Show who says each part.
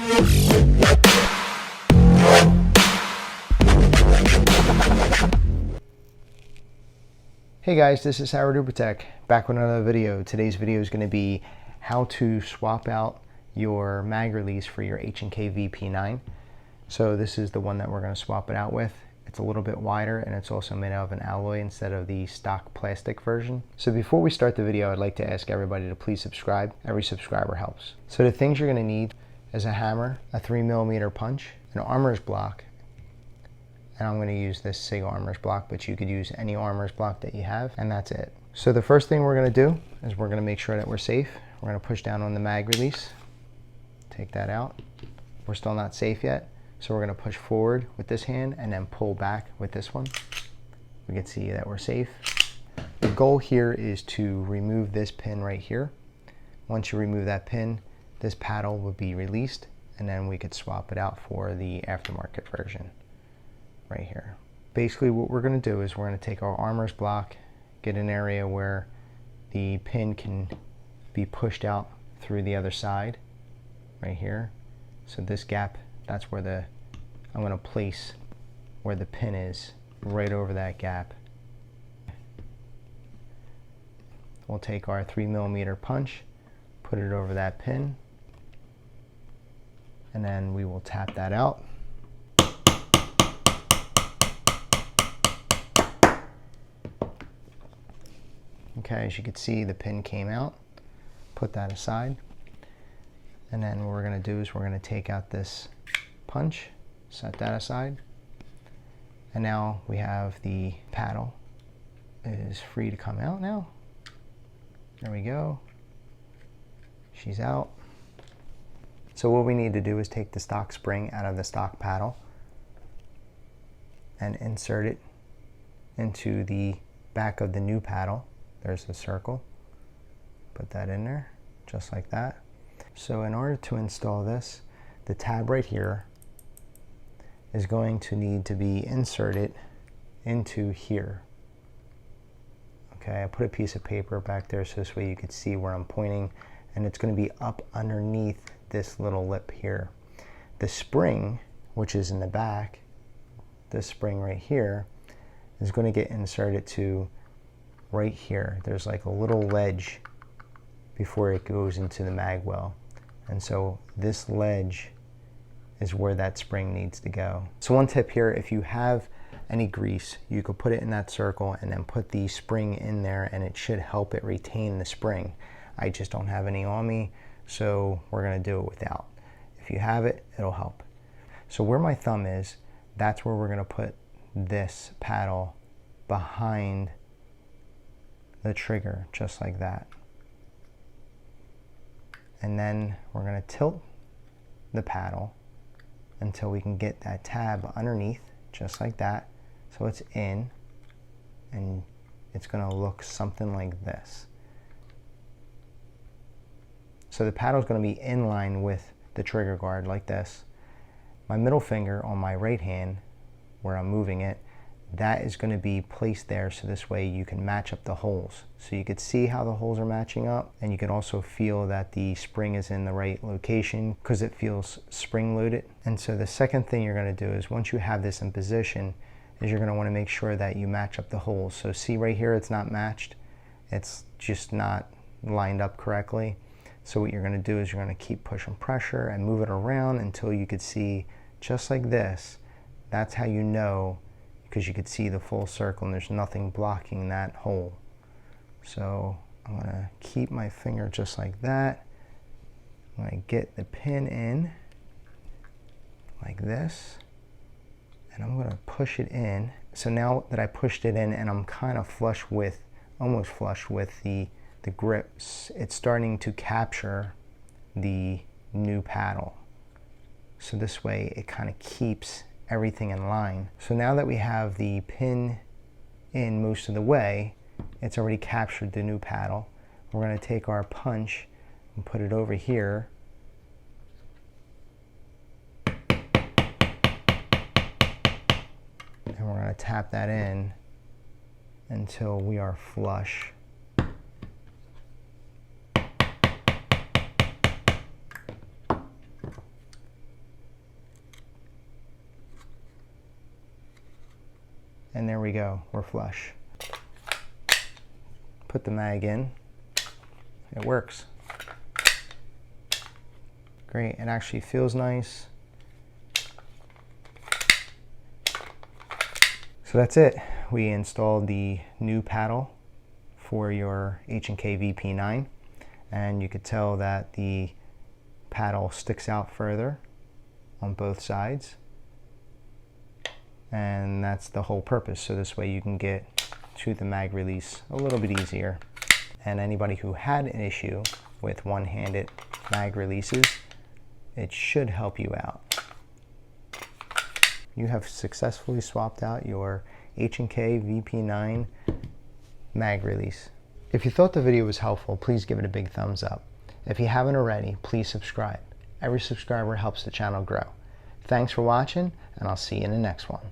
Speaker 1: Hey guys, this is UBR Tech, back with another video. Today's video is going to be how to swap out your mag release for your H&K VP9. So this is the one that we're going to swap it out with. It's a little bit wider and it's also made out of an alloy instead of the stock plastic version. So before we start the video, I'd like to ask everybody to please subscribe. Every subscriber helps. So the things you're going to need is a hammer, a 3mm punch, an armorer's block, and I'm going to use this SIG Armorer's Block, but you could use any armorer's block that you have, and that's it. So the first thing we're going to do is we're going to make sure that we're safe. We're going to push down on the mag release, take that out. We're still not safe yet, so we're going to push forward with this hand and then pull back with this one. We can see that we're safe. The goal here is to remove this pin right here. Once you remove that pin, this paddle will be released, and then we could swap it out for the aftermarket version. Right here. Basically what we're going to do is we're going to take our armorer's block, get an area where the pin can be pushed out through the other side, right here. So this gap, that's where I'm going to place where the pin is, right over that gap. We'll take our 3mm punch, put it over that pin, and then we will tap that out. Okay, as you can see, the pin came out. Put that aside. And then what we're going to do is we're going to take out this punch, set that aside. And now we have the paddle. It is free to come out now. There we go. She's out. So what we need to do is take the stock spring out of the stock paddle and insert it into the back of the new paddle. There's the circle. Put that in there, just like that. So in order to install this, the tab right here is going to need to be inserted into here. Okay, I put a piece of paper back there so this way you could see where I'm pointing, and it's going to be up underneath this little lip here. The spring, which is in the back, this spring right here, is going to get inserted to right here. There's like a little ledge before it goes into the mag well, and so this ledge is where that spring needs to go. So one tip here, if you have any grease, you could put it in that circle and then put the spring in there, and it should help it retain the spring. I just don't have any on me, so we're going to do it without. If you have it, it'll help. So where my thumb is, that's where we're going to put this paddle behind the trigger, just like that. And then we're going to tilt the paddle until we can get that tab underneath, just like that. So it's in, and it's going to look something like this. So the paddle is going to be in line with the trigger guard like this. My middle finger on my right hand, where I'm moving it, that is going to be placed there, so this way you can match up the holes. So you could see how the holes are matching up, and you can also feel that the spring is in the right location because it feels spring loaded. And so the second thing you're going to do is, once you have this in position, is you're going to want to make sure that you match up the holes. So see right here, it's not matched. It's just not lined up correctly. So what you're going to do is you're going to keep pushing pressure and move it around until you could see just like this. That's how you know, because you could see the full circle and there's nothing blocking that hole. So I'm going to keep my finger just like that. I'm going to get the pin in like this, and I'm going to push it in. So now that I pushed it in and I'm kind of flush with, almost flush with the grips, it's starting to capture the new paddle. So this way it kind of keeps everything in line. So now that we have the pin in most of the way, it's already captured the new paddle. We're going to take our punch and put it over here. And we're going to tap that in until we are flush. and there we go, we're flush. Put the mag in, it works. Great, it actually feels nice. So that's it. We installed the new paddle for your H&K VP9, and you could tell that the paddle sticks out further on both sides, and that's the whole purpose. So this way you can get to the mag release a little bit easier. And anybody who had an issue with one-handed mag releases, it should help you out. You have successfully swapped out your H&K VP9 mag release. If you thought the video was helpful, please give it a big thumbs up. If you haven't already, please subscribe. Every subscriber helps the channel grow. Thanks for watching, and I'll see you in the next one.